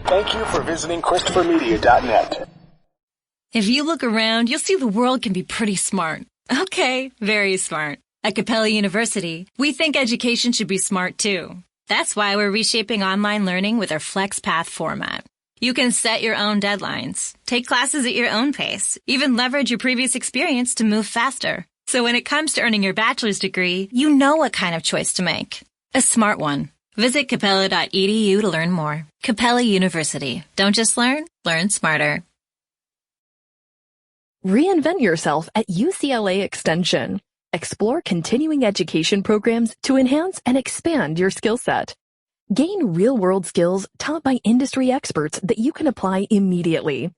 Thank you for visiting ChristopherMedia.net. If you look around, you'll see the world can be pretty smart. Okay, very smart. At Capella University, we think education should be smart too. That's why we're reshaping online learning with our FlexPath format. You can set your own deadlines, take classes at your own pace, even leverage your previous experience to move faster. So when it comes to earning your bachelor's degree, you know what kind of choice to make. A smart one. Visit capella.edu to learn more. Capella University. Don't just learn smarter. Reinvent yourself at UCLA Extension. Explore continuing education programs to enhance and expand your skill set. Gain real-world skills taught by industry experts that you can apply immediately.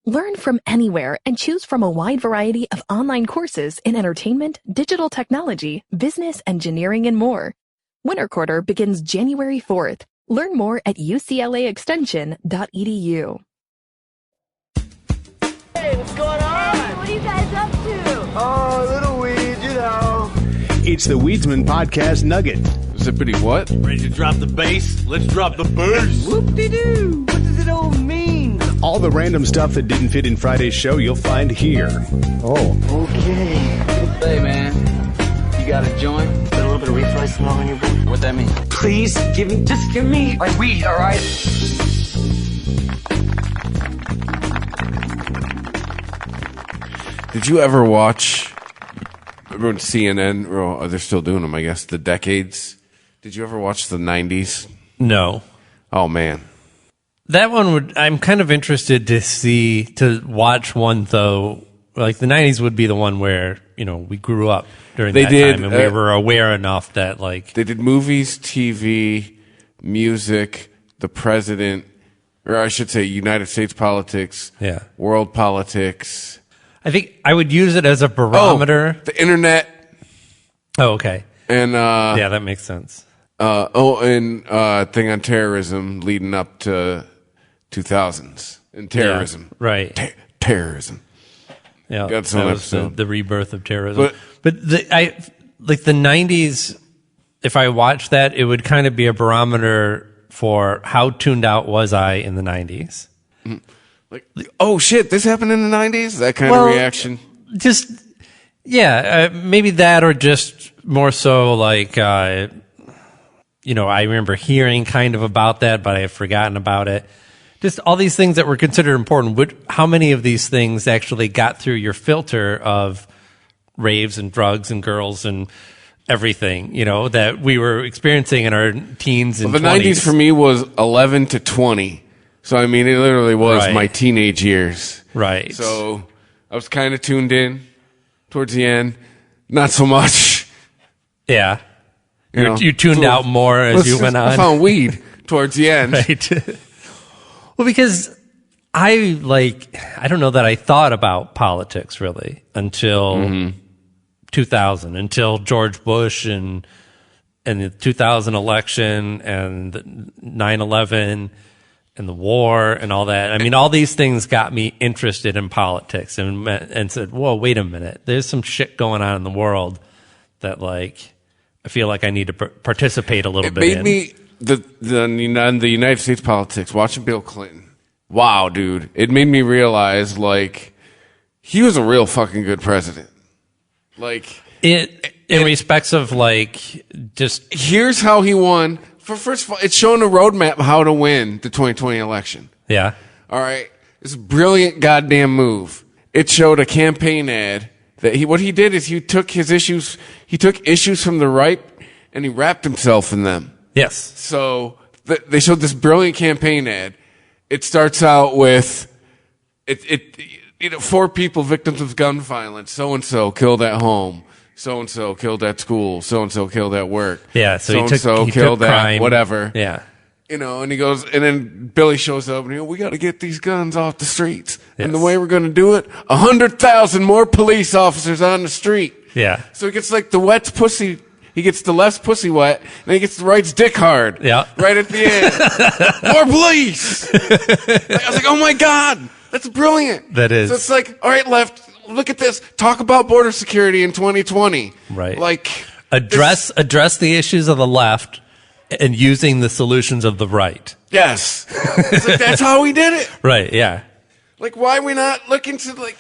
Learn from anywhere and choose from a wide variety of online courses in entertainment, digital technology, business, engineering, and more. Winter quarter begins January 4th. Learn more at uclaextension.edu. Hey, what's going on? Hey, what are you guys up to? Oh, little weed, you know. It's the Weedsman Podcast Nugget. Zippity what? Ready to drop the bass? Let's drop the bass. Whoop-de-doo. What does it all mean? All the random stuff that didn't fit in Friday's show you'll find here. Oh, okay. Hey, man. You got a joint? Got a little bit of reef smell on your boy? What that mean? Please, just give me my weed, all right? Did you ever watch CNN? Or they're still doing them, I guess. The decades. Did you ever watch the 90s? No. Oh, man. That one I'm kind of interested to watch one, though. Like, the 90s would be the one where, we grew up during that time, and we were aware enough that, like... They did movies, TV, music, the president, or I should say United States politics, world politics. I think I would use it as a barometer. Oh, the internet. Oh, okay. And yeah, that makes sense. Thing on terrorism leading up to 2000s and terrorism. Yeah, right. Terrorism. Yeah, that was the rebirth of terrorism. But the 90s, if I watched that, it would kind of be a barometer for how tuned out was I in the 90s. Like, oh shit, this happened in the 90s? That kind of reaction? Just, maybe that, or just more so like, I remember hearing kind of about that, but I have forgotten about it. Just all these things that were considered important. How many of these things actually got through your filter of raves and drugs and girls and everything, that we were experiencing in our teens and 20s? The 90s for me was 11 to 20. So, I mean, it literally was my teenage years. Right. So, I was kind of tuned in towards the end. Not so much. Yeah. You tuned out more as you went on. I found weed towards the end. Right. Well, because I don't know that I thought about politics really until 2000, until George Bush and the 2000 election and 9/11 and the war and all that. I mean, all these things got me interested in politics and said, whoa, wait a minute. There's some shit going on in the world that I feel like I need to participate a little bit in. It made me, the United States politics, watching Bill Clinton. Wow, dude. It made me realize, he was a real fucking good president. In respects of, just... Here's how he won. First of all, it's showing a roadmap how to win the 2020 election. Yeah. All right. It's a brilliant goddamn move. It showed a campaign ad that what he did is he took issues from the right and he wrapped himself in them. Yes. So they showed this brilliant campaign ad. It starts out with 4 people victims of gun violence. So-and-so killed at home. So-and-so killed at school. So-and-so killed at work. Yeah, so so-and-so killed at whatever. Yeah. And he goes, and then Billy shows up and we got to get these guns off the streets. Yes. And the way we're going to do it, 100,000 more police officers on the street. Yeah. So he gets the wet's pussy, he gets the left's pussy wet, and he gets the right's dick hard. Yeah. Right at the end. More police! I was like, oh my God, that's brilliant. That is. So it's all right, left, look at this. Talk about border security in 2020. Right. Address the issues of the left and using the solutions of the right. Yes. It's like, that's how we did it. Right, yeah. Like, why are we not looking to, like...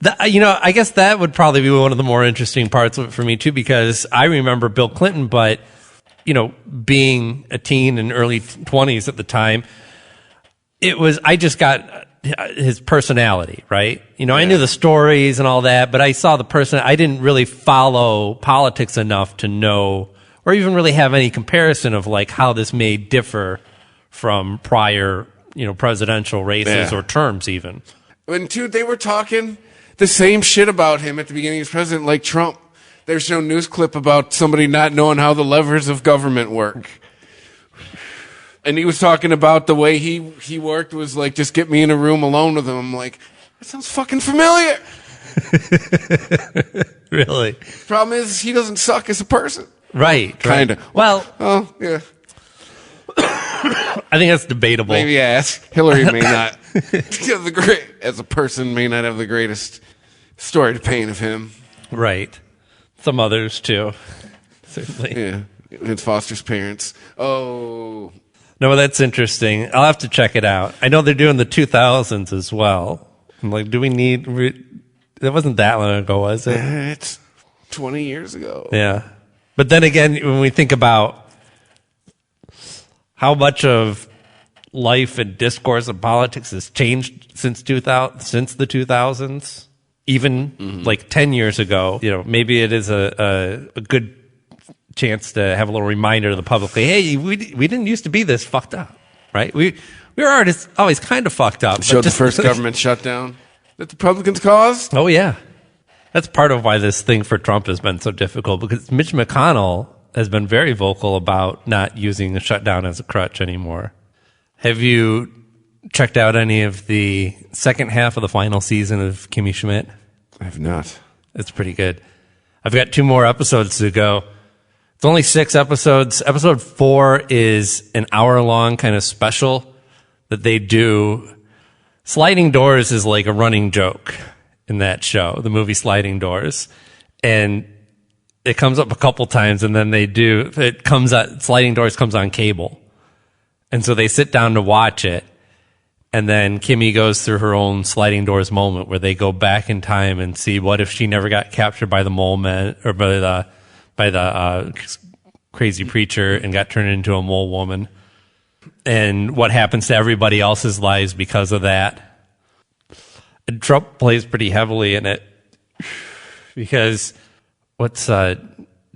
I guess that would probably be one of the more interesting parts of it for me, too, because I remember Bill Clinton, but, being a teen in early 20s at the time, I just got his personality, right? I knew the stories and all that, but I saw the person. I didn't really follow politics enough to know or even really have any comparison of like how this may differ from prior, presidential races or terms even. When, they were talking the same shit about him at the beginning as president, like Trump. There's no news clip about somebody not knowing how the levers of government work. And he was talking about the way he worked was like, just get me in a room alone with him. I'm like, that sounds fucking familiar. Really? Problem is, he doesn't suck as a person. Right. Kind of. Right. Well. Oh, yeah. I think that's debatable. Maybe yes. Hillary may not have as a person may not have the greatest story to paint of him. Right. Some others too. Certainly. Yeah. His Foster's parents. Oh. No, that's interesting. I'll have to check it out. I know they're doing the 2000s as well. I'm like, do we need... That wasn't that long ago, was it? It's 20 years ago. Yeah. But then again, when we think about how much of life and discourse and politics has changed since the 2000s, even like 10 years ago, maybe it is a good chance to have a little reminder to the public, hey, we didn't used to be this fucked up, right? We were always kind of fucked up. Showed the first government shutdown that the Republicans caused. Oh, yeah. That's part of why this thing for Trump has been so difficult, because Mitch McConnell has been very vocal about not using the shutdown as a crutch anymore. Have you checked out any of the second half of the final season of Kimmy Schmidt? I have not. It's pretty good. I've got 2 more episodes to go. It's only 6 episodes. Episode 4 is an hour-long kind of special that they do. Sliding Doors is like a running joke in that show, the movie Sliding Doors. And it comes up a couple times, and then Sliding Doors comes on cable. And so they sit down to watch it. And then Kimmy goes through her own Sliding Doors moment where they go back in time and see what if she never got captured by the mole man or by the crazy preacher and got turned into a mole woman, and what happens to everybody else's lives because of that. And Trump plays pretty heavily in it because what's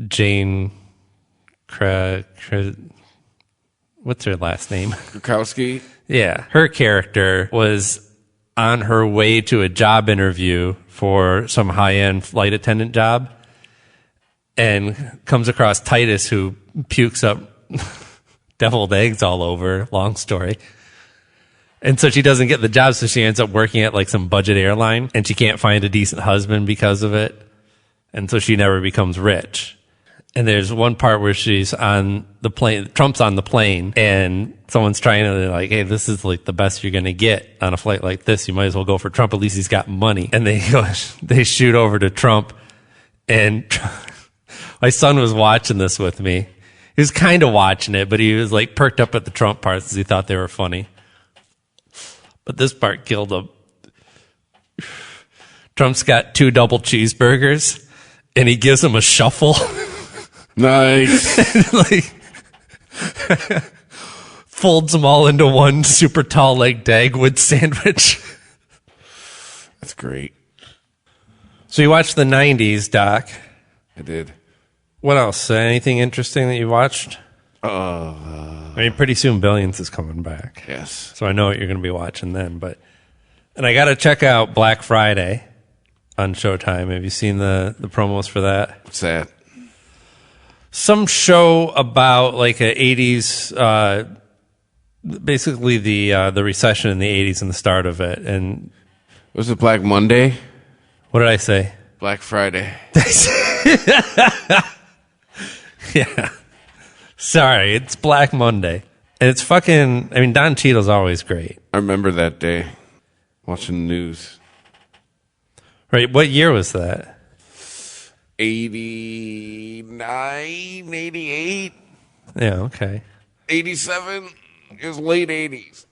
Jane what's her last name? Krakowski. Yeah. Her character was on her way to a job interview for some high-end flight attendant job and comes across Titus, who pukes up deviled eggs all over. Long story. And so she doesn't get the job, so she ends up working at like some budget airline, and she can't find a decent husband because of it. And so she never becomes rich. And there's one part where she's on the plane, Trump's on the plane, and someone's trying to like, hey, this is like the best you're going to get on a flight like this. You might as well go for Trump. At least he's got money. And they shoot over to Trump, and my son was watching this with me. He was kind of watching it, but he was like perked up at the Trump parts because he thought they were funny. But this part killed him. Trump's got 2 double cheeseburgers, and he gives him a shuffle. Nice. Like, folds them all into one super tall like Dagwood sandwich. That's great. So you watched the 90s, Doc. I did. What else? Anything interesting that you watched? I mean, pretty soon Billions is coming back. Yes. So I know what you're going to be watching then. And I got to check out Black Friday on Showtime. Have you seen the promos for that? What's that? Some show about like a 80s, basically the recession in the 80s and the start of it. And was it Black Monday? What did I say? Black Friday. Yeah. Sorry, it's Black Monday. And it's fucking, I mean, Don Cheadle's always great. I remember that day watching the news. Right, what year was that? 89, 88. Yeah, okay. 87. It was late 80s.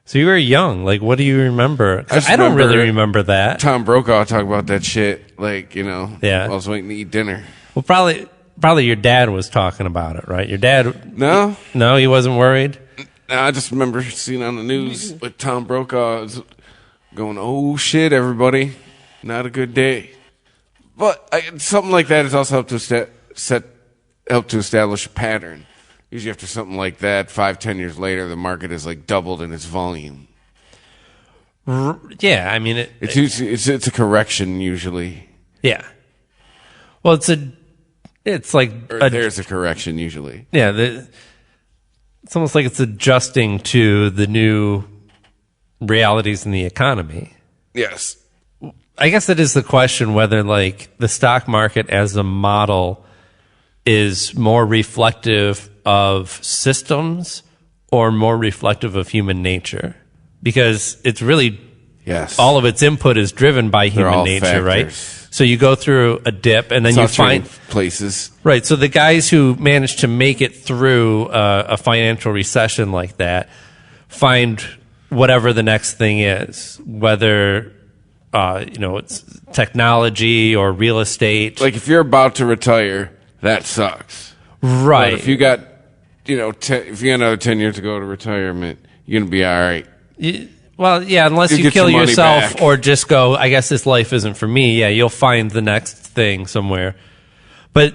So you were young. Like, what do you remember? 'Cause I I don't remember really remember that. Tom Brokaw talk about that shit. Like, Yeah. I was waiting to eat dinner. Well, probably your dad was talking about it, right? Your dad. No? No, he wasn't worried. No, I just remember seeing on the news with Tom Brokaw going, "Oh shit, everybody, not a good day." But something like that has also helped to establish a pattern. Usually, after something like that, 5-10 years later, the market has like doubled in its volume. Yeah, I mean it's a correction usually. Yeah. Well, it's like there's a correction usually. Yeah, it's almost like it's adjusting to the new realities in the economy. Yes. I guess that is the question, whether like the stock market as a model is more reflective of systems or more reflective of human nature, because it's really all of its input is driven by human nature, factors. Right? So you go through a dip and then you find places. Right. So the guys who manage to make it through a financial recession like that find whatever the next thing is, whether it's technology or real estate. Like if you're about to retire, that sucks. Right. But if you got, if you got another 10 years to go to retirement, you're going to be all right. Well, yeah, unless you kill yourself or just go, I guess this life isn't for me. Yeah, you'll find the next thing somewhere. But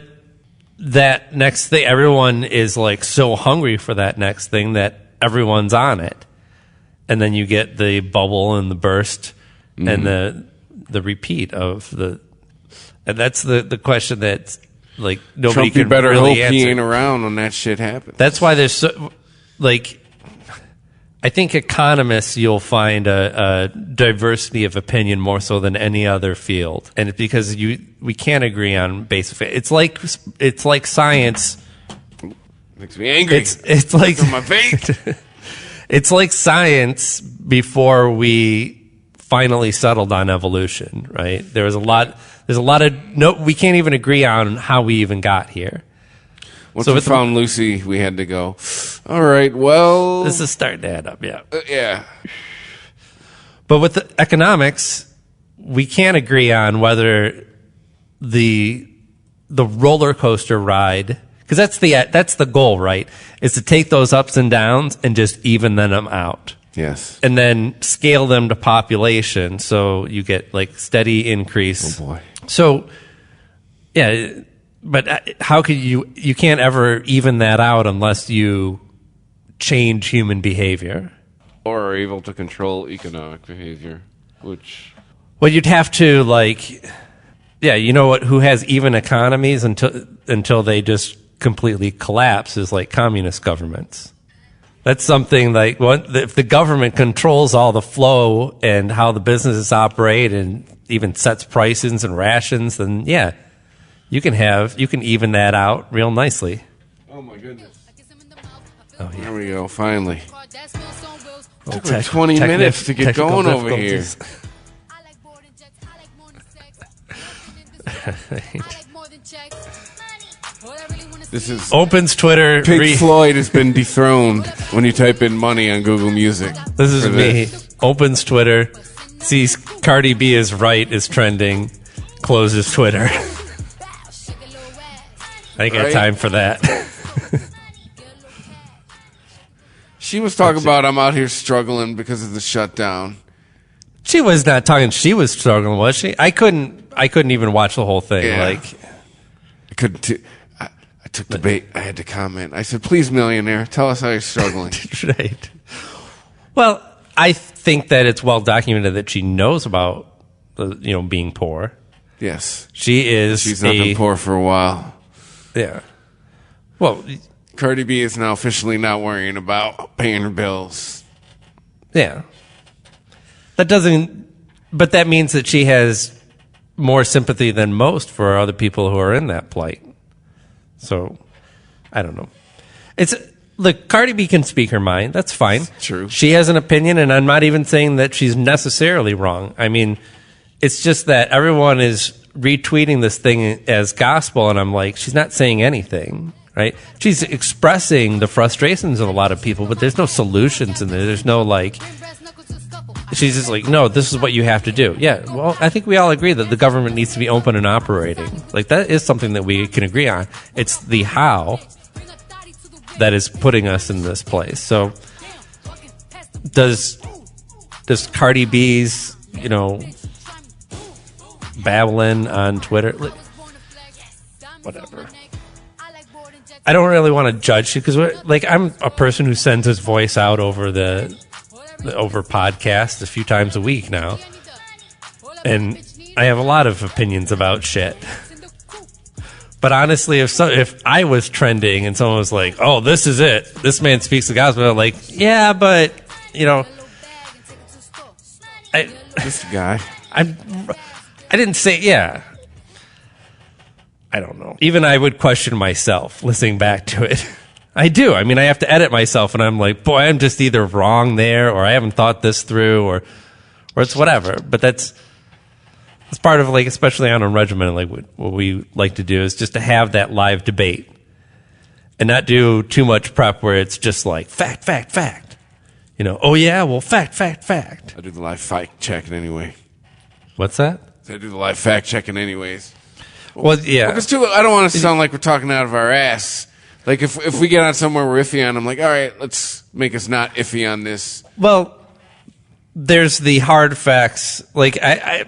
that next thing, everyone is like so hungry for that next thing that everyone's on it. And then you get the bubble and the burst and the repeat of and that's the question that's like nobody Trump, can better really hope answer. he ain't around when that shit happens. That's why there's I think economists, you'll find a diversity of opinion more so than any other field, and it's because we can't agree on basic. It's like science. Makes me angry. It's like my face. It's like science before we finally settled on evolution. Right? There's a lot of we can't even agree on how we even got here. Once we found Lucy, we had to go, all right, well... This is starting to add up, yeah. Yeah. But with the economics, we can't agree on whether the roller coaster ride... Because that's the goal, right? Is to take those ups and downs and just even them out. Yes. And then scale them to population so you get like steady increase. Oh, boy. So, yeah... But how could you can't ever even that out unless you change human behavior. Or are able to control economic behavior, which... Well, you'd have to, who has even economies until they just completely collapse is like communist governments. That's something like if the government controls all the flow and how the businesses operate and even sets prices and rations, then yeah. You can even that out real nicely. Oh my goodness! Oh yeah. There we go. Finally, took me 20 minutes to get going over here. This is Opens Twitter. Pink Floyd has been dethroned when you type in money on Google Music. This is me. Opens Twitter, sees Cardi B is right is trending, closes Twitter. I ain't got time for that. She was talking about I'm out here struggling because of the shutdown. She was not talking. She was struggling, was she? I couldn't even watch the whole thing. Yeah. I couldn't. I took the bait. I had to comment. I said, "Please, millionaire, tell us how you're struggling." Right. Well, I think that it's well documented that she knows about being poor. Yes, she's not been poor for a while. Yeah. Well, Cardi B is now officially not worrying about paying her bills. Yeah. But that means that she has more sympathy than most for other people who are in that plight. So, I don't know. Look, Cardi B can speak her mind. That's fine. It's true. She has an opinion, and I'm not even saying that she's necessarily wrong. I mean, it's just that everyone is retweeting this thing as gospel, and I'm like, she's not saying anything. right? She's expressing the frustrations of a lot of people, but there's no solutions in there. There's no like, she's just like, no, this is what you have to do. Yeah, well, I think we all agree that the government needs to be open and operating. Like, that is something that we can agree on. It's the how that is putting us in this place. So does Cardi B's, babbling on Twitter, whatever. I don't really want to judge you because, I'm a person who sends his voice out over over podcasts a few times a week now, and I have a lot of opinions about shit. But honestly, if I was trending and someone was like, "Oh, this is it. This man speaks the gospel," I'm like, yeah, but this guy. I didn't say, yeah. I don't know. Even I would question myself listening back to it. I do. I mean, I have to edit myself, and I'm like, boy, I'm just either wrong there, or I haven't thought this through, or it's whatever. But that's part of, especially on Unregimented, what we like to do is just to have that live debate and not do too much prep where it's just like fact. Oh yeah, well, fact. I do the live fact checking anyway. What's that? I do the live fact checking anyways. Well, yeah. Because I don't want to sound like we're talking out of our ass. Like if we get on somewhere we're iffy on, I'm like, all right, let's make us not iffy on this. Well, there's the hard facts. I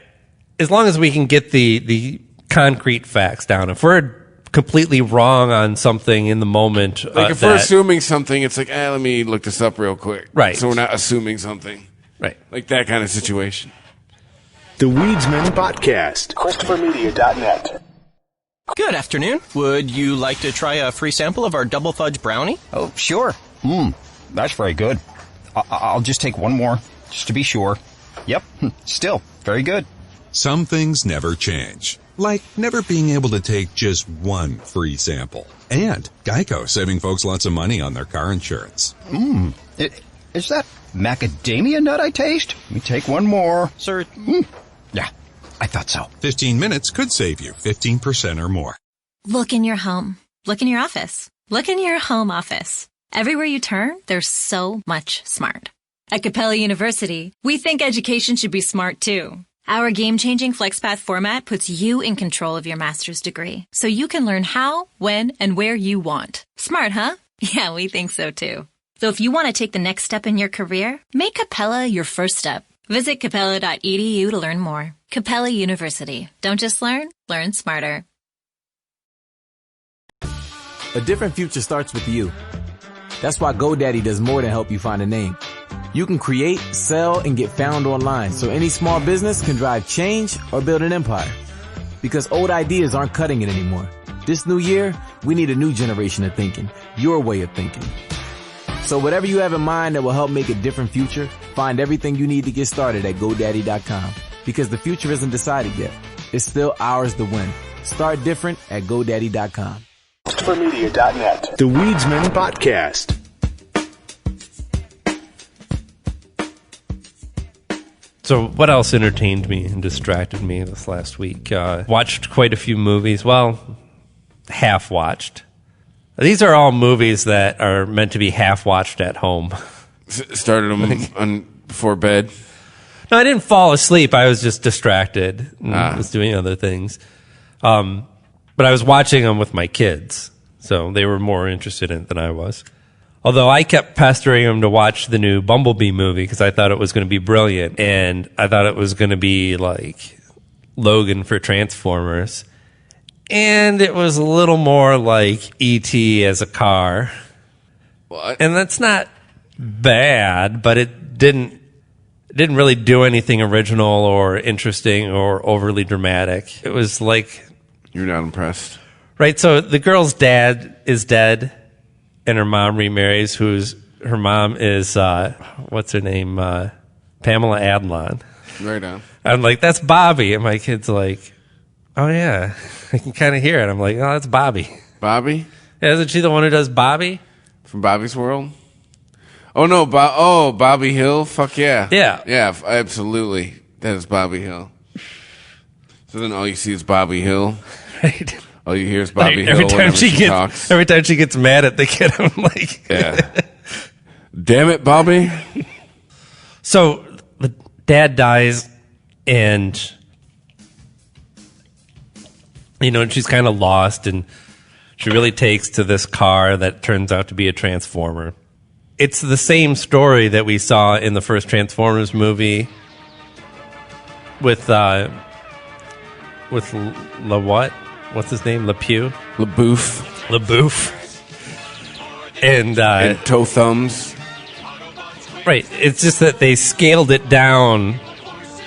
as long as we can get the concrete facts down. If we're completely wrong on something in the moment, if we're assuming something, it's like, let me look this up real quick. Right. So we're not assuming something. Right. Like that kind of situation. The Weedsman Podcast. ChristopherMedia.net. Good afternoon. Would you like to try a free sample of our double fudge brownie? Oh, sure. That's very good. I'll just take one more, just to be sure. Yep, still very good. Some things never change, like never being able to take just one free sample. And Geico saving folks lots of money on their car insurance. Is that macadamia nut I taste? Let me take one more. Sir? Yeah, I thought so. 15 minutes could save you 15% or more. Look in your home. Look in your office. Look in your home office. Everywhere you turn, there's so much smart. At Capella University, we think education should be smart too. Our game-changing FlexPath format puts you in control of your master's degree, so you can learn how, when, and where you want. Smart, huh? Yeah, we think so too. So if you want to take the next step in your career, make Capella your first step. Visit capella.edu to learn more. Capella University. Don't just learn smarter. A different future starts with you. That's why GoDaddy does more than help you find a name. You can create, sell, and get found online, so any small business can drive change or build an empire. Because old ideas aren't cutting it anymore. This new year, we need a new generation of thinking, your way of thinking. So whatever you have in mind that will help make a different future, find everything you need to get started at GoDaddy.com. Because the future isn't decided yet. It's still ours to win. Start different at GoDaddy.com. ChristopherMedia.net. The Weedsman Podcast. So what else entertained me and distracted me this last week? Watched quite a few movies. Well, half watched. These are all movies that are meant to be half watched at home. Started them before bed. No, I didn't fall asleep. I was just distracted. I was doing other things. But I was watching them with my kids, so they were more interested in it than I was. Although I kept pestering them to watch the new Bumblebee movie because I thought it was going to be brilliant, and I thought it was going to be like Logan for Transformers. And it was a little more like E.T. as a car. What? And that's not bad, but it didn't really do anything original or interesting or overly dramatic. It was like... You're not impressed. Right, so the girl's dad is dead, and her mom remarries, her mom is, what's her name? Pamela Adlon. Right on. I'm like, that's Bobby. And my kid's like, oh, yeah. I can kind of hear it. I'm like, oh, that's Bobby. Bobby? Yeah, isn't she the one who does Bobby? From Bobby's World? Oh, no. Bobby Hill? Fuck yeah. Yeah. Yeah, absolutely. That is Bobby Hill. So then all you see is Bobby Hill. Right. All you hear is Bobby Hill every time whenever she gets talks. every time she gets mad at the kid, I'm like, Yeah. Damn it, Bobby. So the dad dies, and and she's kind of lost, and she really takes to this car that turns out to be a Transformer. It's the same story that we saw in the first Transformers movie with what? What's his name? LePew? LaBouffe. And toe thumbs. Right. It's just that they scaled it down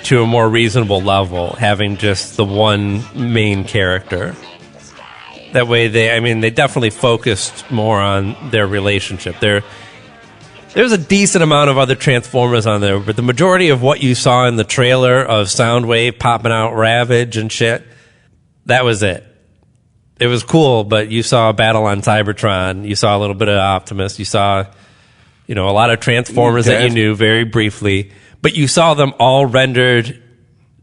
to a more reasonable level, having just the one main character. That way they definitely focused more on their relationship. There's a decent amount of other Transformers on there, but the majority of what you saw in the trailer of Soundwave popping out Ravage and shit, that was it. It was cool, but you saw a battle on Cybertron. You saw a little bit of Optimus. You saw, a lot of Transformers that you knew very briefly, but you saw them all rendered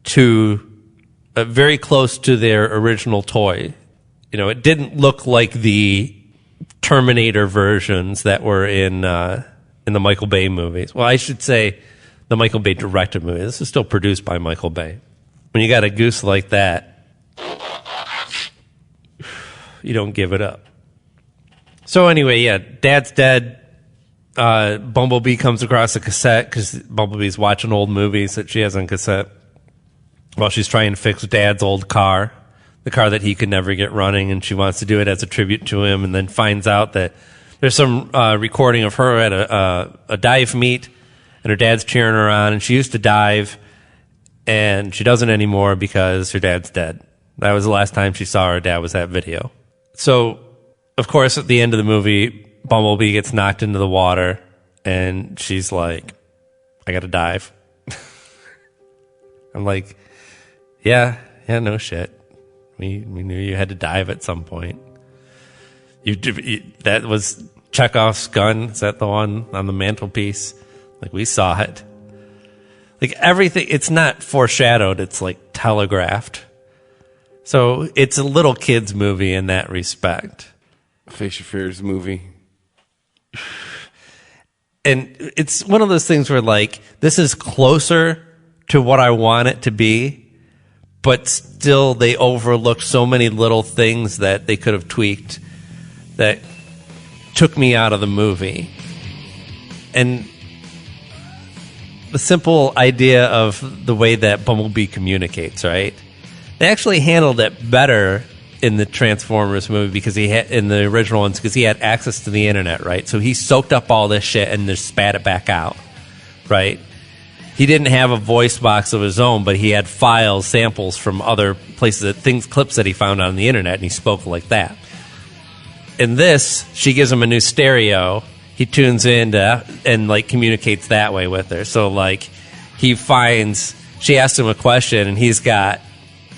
to very close to their original toy. It didn't look like the Terminator versions that were in the Michael Bay movies. Well, I should say the Michael Bay directed movie. This is still produced by Michael Bay. When you got a goose like that, you don't give it up. So anyway, yeah, Dad's dead. Bumblebee comes across a cassette because Bumblebee's watching old movies that she has on cassette while she's trying to fix Dad's old car, the car that he could never get running, and she wants to do it as a tribute to him, and then finds out that there's some recording of her at a dive meet, and her dad's cheering her on, and she used to dive, and she doesn't anymore because her dad's dead. That was the last time she saw her dad, was that video. So, of course, at the end of the movie, Bumblebee gets knocked into the water, and she's like, I gotta dive. I'm like, yeah, no shit. We knew you had to dive at some point. That was Chekhov's gun. Is that the one on the mantelpiece? Like, we saw it. Like, everything, it's not foreshadowed, it's like telegraphed. So it's a little kid's movie in that respect. Face Your Fears movie. And it's one of those things where, like, this is closer to what I want it to be, but still they overlooked so many little things that they could have tweaked that took me out of the movie. And the simple idea of the way that Bumblebee communicates, right? They actually handled it better in the Transformers movie because he had, in the original ones, because he had access to the internet, right? So he soaked up all this shit and just spat it back out, right? He didn't have a voice box of his own, but he had files, samples from other places, clips that he found on the internet, and he spoke like that. In this, she gives him a new stereo. He tunes in and like communicates that way with her. So like she asks him a question, and he's got,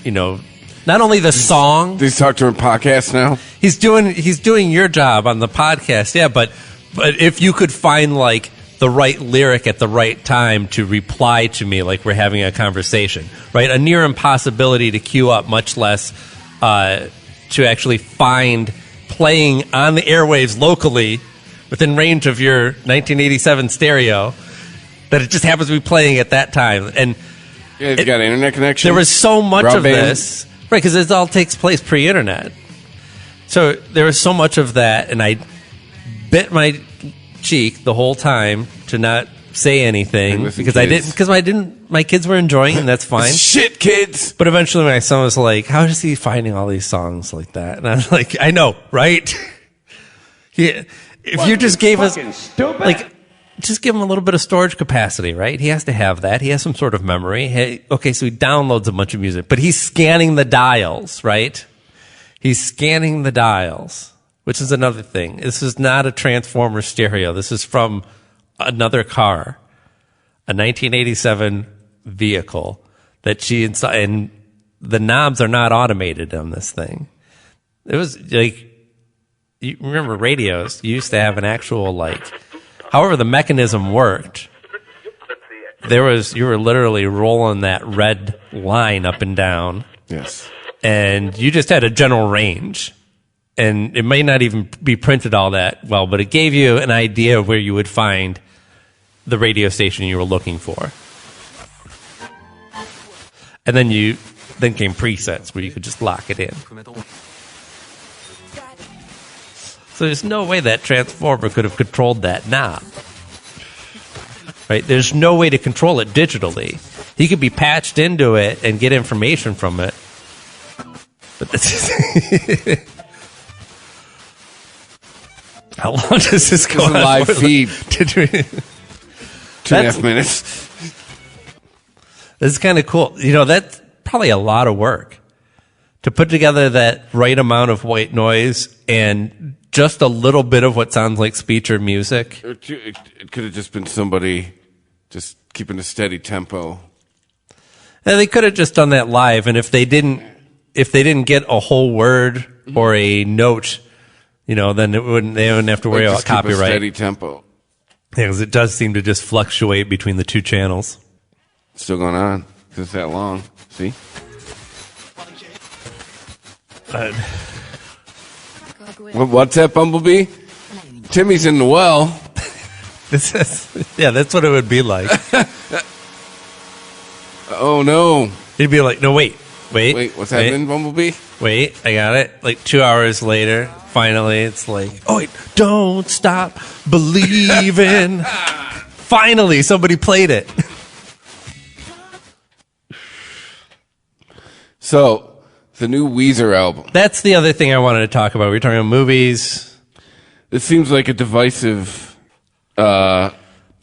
not only the song. Does he talk to her in podcast now? He's doing your job on the podcast, yeah. But if you could find like the right lyric at the right time to reply to me, like we're having a conversation, right? A near impossibility to queue up, much less to actually find playing on the airwaves locally within range of your 1987 stereo, that it just happens to be playing at that time. And yeah, you got an internet connection. There was so much of Broadband. this, right? Because it all takes place pre-internet. So there was so much of that, and I bit my cheek the whole time to not say anything because my kids were enjoying, and that's fine. Shit, kids. But eventually my son was like, how is he finding all these songs like that? And I was like, I know, right? Yeah. If you just gave us, like, just give him a little bit of storage capacity, right? He has to have that. He has some sort of memory. Hey, okay, so he downloads a bunch of music, but he's scanning the dials, right? He's scanning the dials, which is another thing. This is not a Transformer stereo. This is from another car, a 1987 vehicle that she installed, and the knobs are not automated on this thing. It was like, you remember radios? You used to have an actual, like, however the mechanism worked, you were literally rolling that red line up and down. Yes. and you just had a general range. And it may not even be printed all that well, but it gave you an idea of where you would find the radio station you were looking for. And then came presets where you could just lock it in. So there's no way that transformer could have controlled that knob. Right? There's no way to control it digitally. He could be patched into it and get information from it. But that's how long does this go on? Live feed. 2.5 minutes. This is kind of cool. That's probably a lot of work to put together that right amount of white noise and just a little bit of what sounds like speech or music. It could have just been somebody just keeping a steady tempo. And they could have just done that live, and if they didn't get a whole word or a note, then they wouldn't have to worry about copyright. Keep a steady tempo. Yeah, because it does seem to just fluctuate between the two channels. Still going on. It's that long. See? What's that, Bumblebee? Timmy's in the well. That's what it would be like. Oh, no. He'd be like, no, wait, what's happening, Bumblebee? Wait, I got it. Like 2 hours later, finally, it's like, oh, wait, don't stop believing. Finally, somebody played it. So, the new Weezer album. That's the other thing I wanted to talk about. We were talking about movies. It seems like a divisive the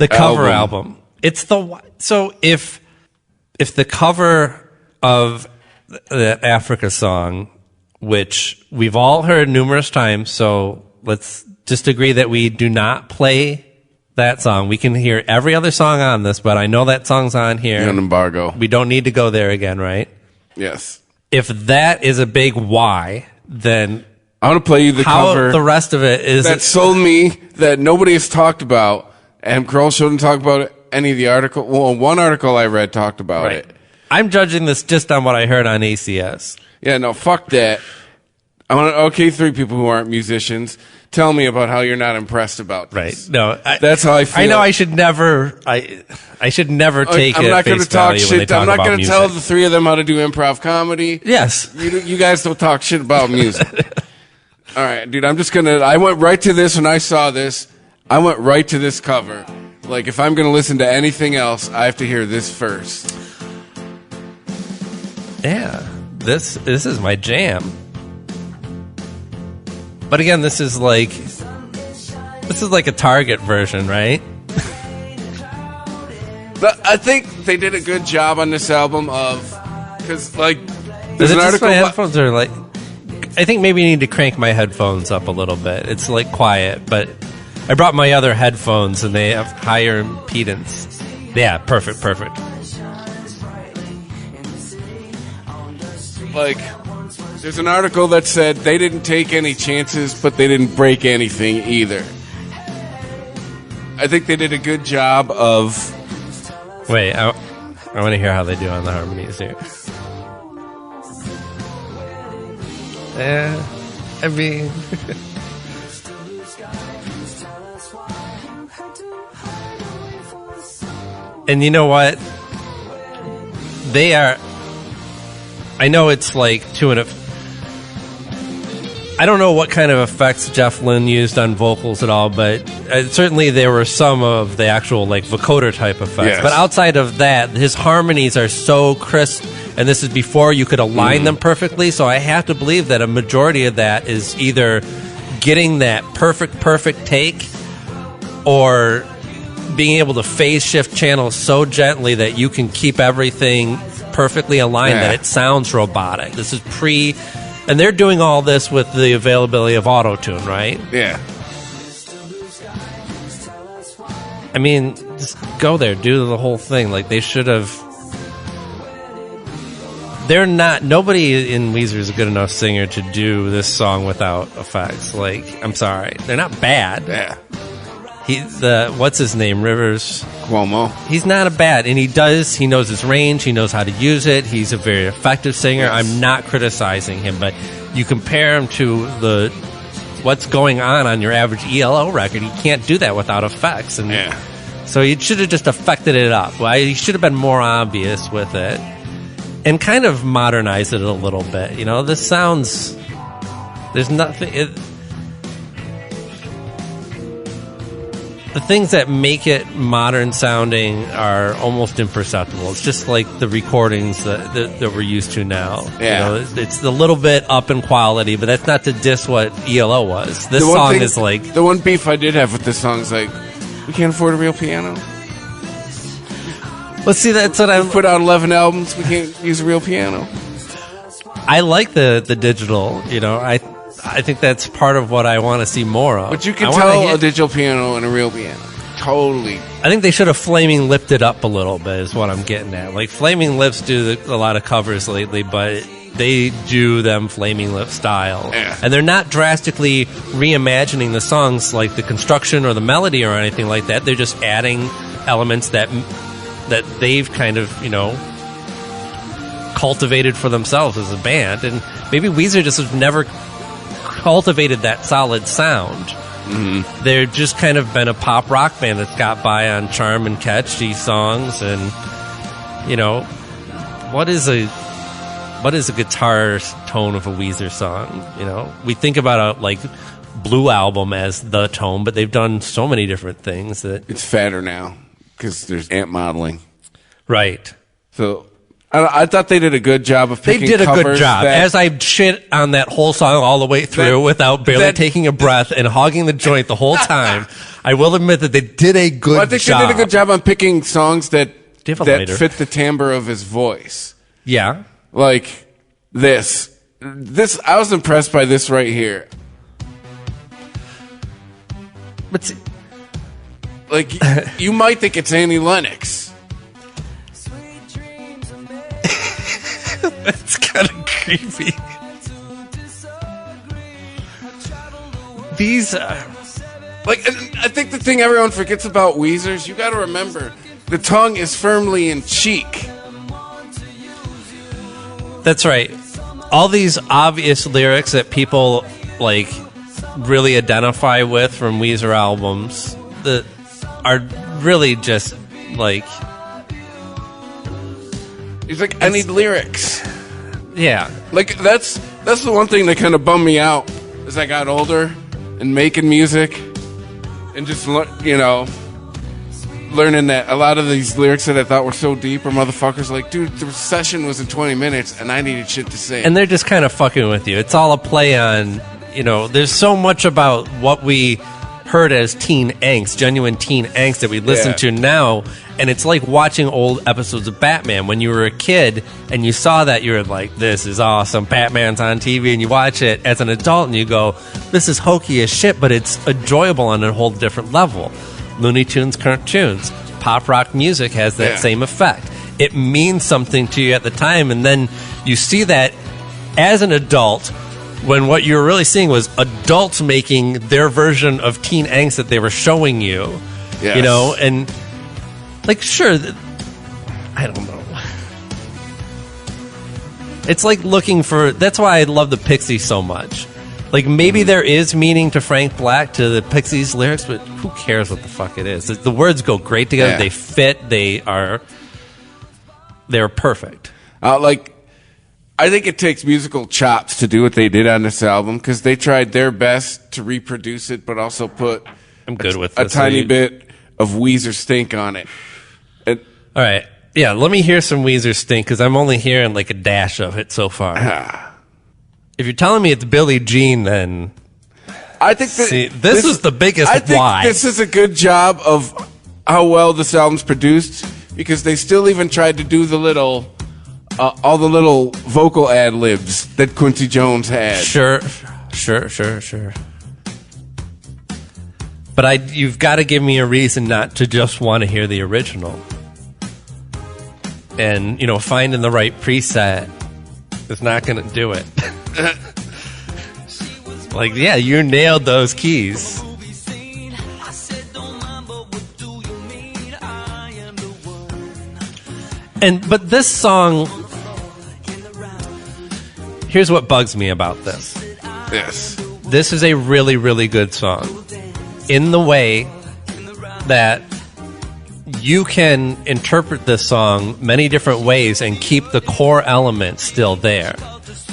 cover album. It's so if the cover of the Africa song, which we've all heard numerous times, so let's just agree that we do not play that song. We can hear every other song on this, but I know that song's on here. An embargo. We don't need to go there again, right? Yes. If that is a big why, then I want to play you the cover. The rest of it is that sold me that nobody has talked about, and Kroll shouldn't talk about any of the article. Well, one article I read talked about it. I'm judging this just on what I heard on ACS. Yeah, no, fuck that. I want to, three people who aren't musicians, tell me about how you're not impressed about this. Right. No, that's how I feel. I know I should never take I'm not going to talk shit. I'm not going to tell the three of them how to do improv comedy. Yes. You guys don't talk shit about music. All right, dude, I went right to this when I saw this. I went right to this cover. Like, if I'm going to listen to anything else, I have to hear this first. Yeah. This is my jam. But again, this is like a Target version, right? But I think they did a good job on this album because like there's an article. My headphones are like. I think maybe you need to crank my headphones up a little bit. It's like quiet, but I brought my other headphones and they have higher impedance. Yeah, perfect. Like, there's an article that said they didn't take any chances, but they didn't break anything either. I think they did a good job of... Wait, I want to hear how they do on the harmonies here. I mean... And you know what? They are... I know it's like I don't know what kind of effects Jeff Lynne used on vocals at all, but certainly there were some of the actual like vocoder type effects. Yes. But outside of that, his harmonies are so crisp, and this is before you could align them perfectly, so I have to believe that a majority of that is either getting that perfect take or being able to phase shift channels so gently that you can keep everything perfectly aligned that it sounds robotic. This is and they're doing all this with the availability of auto-tune, right? Yeah. I mean, just go there, do the whole thing. Like, they should have... Nobody in Weezer is a good enough singer to do this song without effects. Like, I'm sorry. They're not bad. Yeah. What's his name? Rivers Cuomo. He's not he knows his range, he knows how to use it, he's a very effective singer. Yes. I'm not criticizing him, but you compare him to what's going on your average ELO record, he can't do that without effects. And so he should have just effected it up. Well, he should have been more obvious with it and kind of modernized it a little bit. You know, this sounds... There's nothing... The things that make it modern sounding are almost imperceptible. It's just like the recordings that we're used to now. Yeah. You know, it's a little bit up in quality, but that's not to diss what ELO was. This song is like... The one beef I did have with this song is like, we can't afford a real piano. Well, see, that's what we put out 11 albums, we can't use a real piano. I like the digital, you know, I think that's part of what I want to see more of. But you can tell a digital piano and a real piano. Totally. I think they should have Flaming Lipped it up a little bit is what I'm getting at. Like, Flaming Lips do a lot of covers lately, but they do them Flaming Lip style. Yeah. And they're not drastically reimagining the songs like the construction or the melody or anything like that. They're just adding elements that they've kind of, you know, cultivated for themselves as a band. And maybe Weezer just has never cultivated that solid sound. Mm-hmm. They're just kind of been a pop rock band that's got by on charm and catchy songs. And, you know, what is a guitar tone of a Weezer song? You know, we think about a Blue Album as the tone, but they've done so many different things that it's fatter now because there's amp modeling, right? So I thought they did a good job of picking covers. They did a good job. As I shit on that whole song all the way through without barely taking a breath and hogging the joint the whole time, I will admit that they did a good job. I think they did a good job on picking songs that fit the timbre of his voice. Yeah. Like this. I was impressed by this right here. But see, like, you might think it's Annie Lennox. That's kind of creepy. These, I think the thing everyone forgets about Weezer is you got to remember the tongue is firmly in cheek. That's right. All these obvious lyrics that people really identify with from Weezer albums that are really just He's like, I need lyrics. Yeah. Like, that's the one thing that kind of bummed me out as I got older and making music and just, you know, learning that a lot of these lyrics that I thought were so deep are motherfuckers like, dude, the session was in 20 minutes and I needed shit to say. And they're just kind of fucking with you. It's all a play on, you know, there's so much about what we heard as teen angst, genuine teen angst that we listen to now, and it's like watching old episodes of Batman. When you were a kid and you saw that, you were like, this is awesome, Batman's on TV, and you watch it as an adult and you go, this is hokey as shit, but it's enjoyable on a whole different level. Looney Tunes, cartoons, pop rock music has that same effect. It means something to you at the time, and then you see that as an adult when what you were really seeing was adults making their version of teen angst that they were showing you. Yes. You know, and sure, I don't know. It's like looking for, that's why I love the Pixies so much. Like, maybe there is meaning to Frank Black, to the Pixies lyrics, but who cares what the fuck it is? The words go great together. They fit. They're perfect. I think it takes musical chops to do what they did on this album because they tried their best to reproduce it, but also put a tiny bit of Weezer stink on it. All right. Yeah, let me hear some Weezer stink because I'm only hearing a dash of it so far. If you're telling me it's Billie Jean, then I think this is the biggest I think why. This is a good job of how well this album's produced because they still even tried to do the little all the little vocal ad libs that Quincy Jones had. Sure. But you've got to give me a reason not to just want to hear the original. And, you know, finding the right preset is not going to do it. You nailed those keys. But this song, here's what bugs me about this. Yes. This is a really, really good song in the way that you can interpret this song many different ways and keep the core element still there.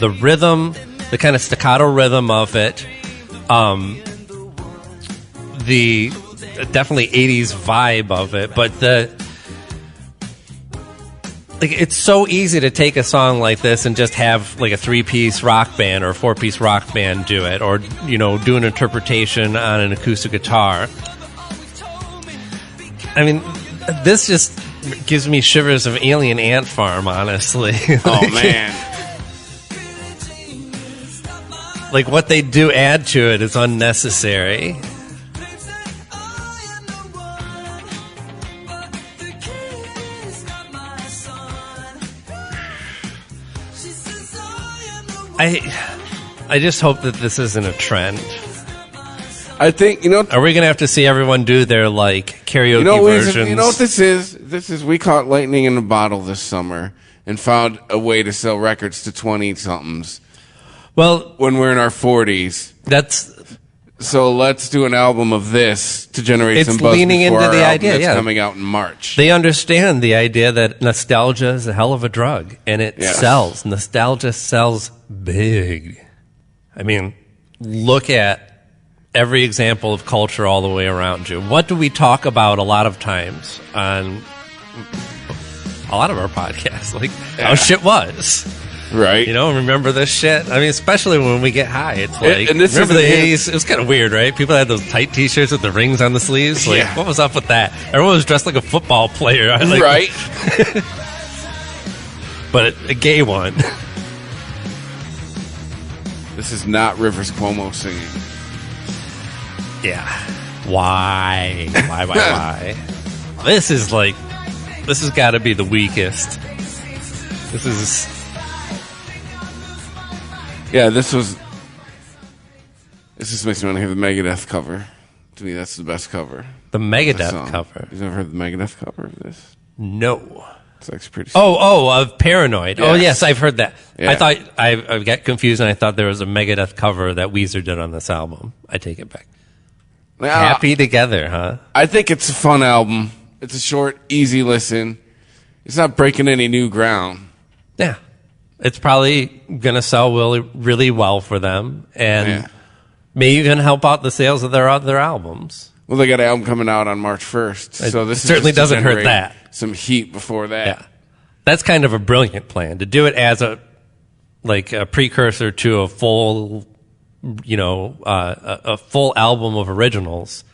The rhythm, the kind of staccato rhythm of it, the definitely 80s vibe of it, but it's so easy to take a song like this and just have like a 3-piece rock band or a 4-piece rock band do it, or do an interpretation on an acoustic guitar. I mean, this just gives me shivers of Alien Ant Farm, honestly. Oh man. Like what they do add to it is unnecessary. I just hope that this isn't a trend. I think, are we going to have to see everyone do their like karaoke versions? You know what this is? This is, we caught lightning in a bottle this summer and found a way to sell records to 20-somethings. Well, when we're in our 40s. So let's do an album of this to generate some buzz leaning before into the our idea, album that's yeah. coming out in March. They understand the idea that nostalgia is a hell of a drug, and it sells. Nostalgia sells big. I mean, look at every example of culture all the way around you. What do we talk about a lot of times on a lot of our podcasts? Like how shit was. Right. Remember this shit? I mean, especially when we get high. It's like, and this remember the is 80s? It was kind of weird, right? People had those tight t-shirts with the rings on the sleeves. Like, what was up with that? Everyone was dressed like a football player. Right. But a gay one. This is not Rivers Cuomo singing. Yeah. Why? Why? This has got to be the weakest. This just makes me want to hear the Megadeth cover. To me, that's the best cover. The Megadeth cover. You've never heard the Megadeth cover of this? No. It's actually pretty. Of Paranoid. Yes. Oh, yes, I've heard that. Yeah. I thought I got confused, and I thought there was a Megadeth cover that Weezer did on this album. I take it back. Happy Together, huh? I think it's a fun album. It's a short, easy listen. It's not breaking any new ground. Yeah. It's probably going to sell really, really well for them, and may even help out the sales of their other albums. Well, they got an album coming out on March 1st, so this certainly doesn't hurt that. Some heat before that. Yeah, that's kind of a brilliant plan to do it as a precursor to a full, a full album of originals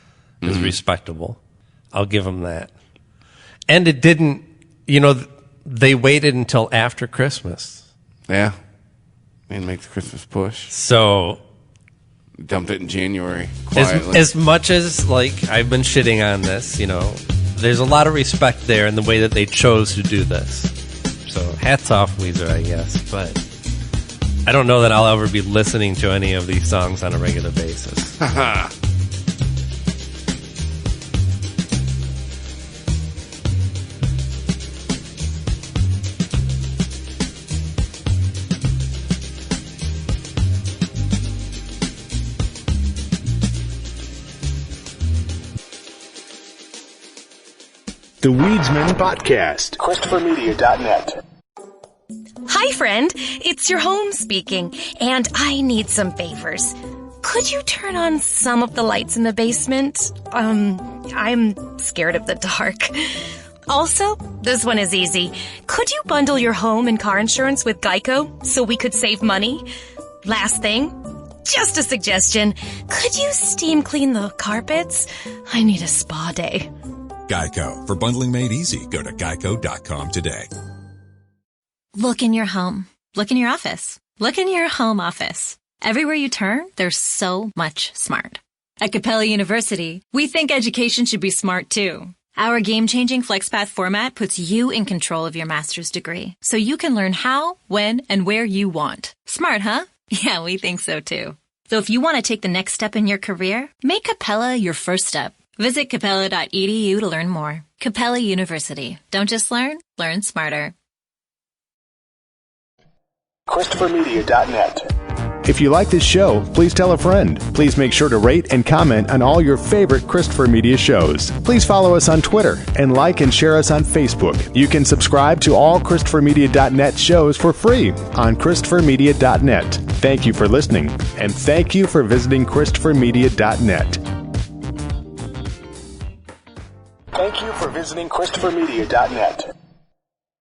is respectable. I'll give them that. And it didn't, they waited until after Christmas. Yeah. And make the Christmas push. So dumped it in January quietly. As much as I've been shitting on this, there's a lot of respect there in the way that they chose to do this. So hats off, Weezer, I guess. But I don't know that I'll ever be listening to any of these songs on a regular basis. The Weedsman Podcast. ChristopherMedia.net. Hi, friend. It's your home speaking, and I need some favors. Could you turn on some of the lights in the basement? I'm scared of the dark. Also, this one is easy. Could you bundle your home and car insurance with Geico so we could save money? Last thing, just a suggestion. Could you steam clean the carpets? I need a spa day. Geico. For bundling made easy, go to geico.com today. Look in your home. Look in your office. Look in your home office. Everywhere you turn, there's so much smart. At Capella University, we think education should be smart too. Our game-changing FlexPath format puts you in control of your master's degree, so you can learn how, when, and where you want. Smart, huh? Yeah, we think so too. So if you want to take the next step in your career, make Capella your first step. Visit capella.edu to learn more. Capella University. Don't just learn smarter. ChristopherMedia.net. If you like this show, please tell a friend. Please make sure to rate and comment on all your favorite Christopher Media shows. Please follow us on Twitter and like and share us on Facebook. You can subscribe to all ChristopherMedia.net shows for free on ChristopherMedia.net. Thank you for listening, and thank you for visiting ChristopherMedia.net. Thank you for visiting ChristopherMedia.net.